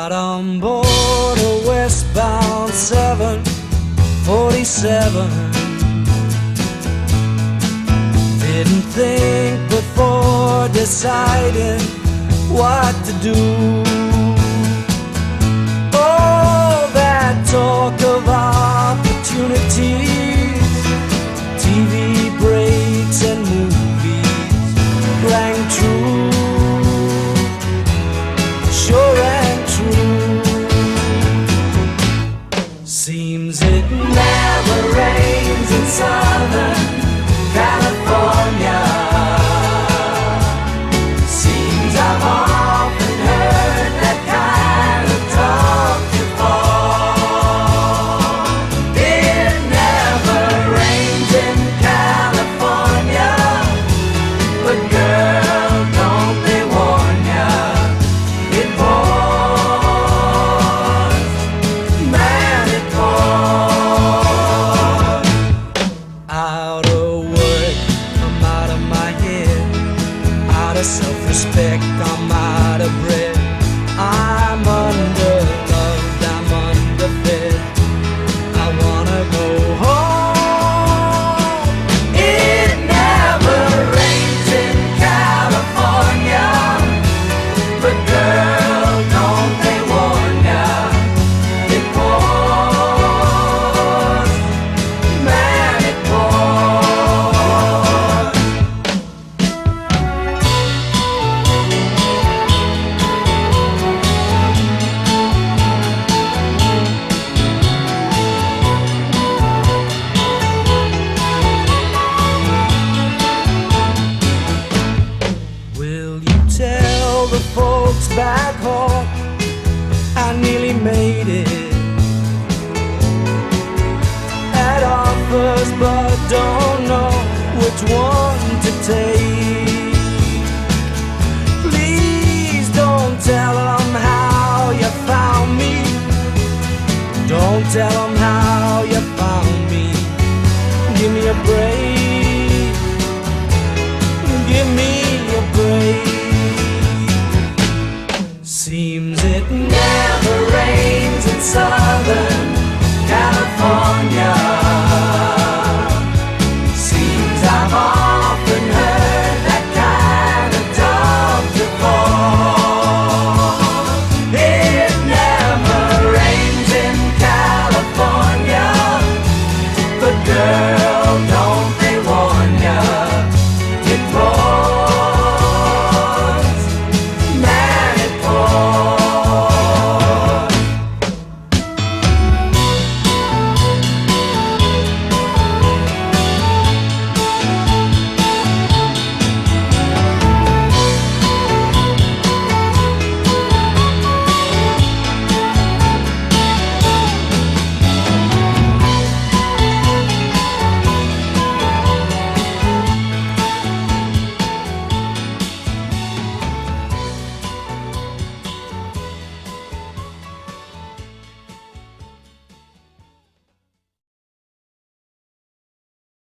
Got on board a westbound 747. Didn't think before deciding what to do. All that talk of opportunities, TV breaks and movies rang true, sure and true. Seems it never rains in Southern California. Seems I've often heard that kind of talk before. It never rains in California, but girl, don't they warn ya, it pours, man, it pours. Out of work, I'm out of my head. Out of self-respect, I'm out of breath. I'm underloved, I'm underfed. I wanna go home. It never rains in California, but girl, don't they warn ya, it pours, man, it pours. Will you tell the folks back home I nearly made it? Had offers but don't know which one to take. Please don't tell them how you found me. Don't tell them how you found me. Give me a break. Give me a break. Seems it never rains in Southern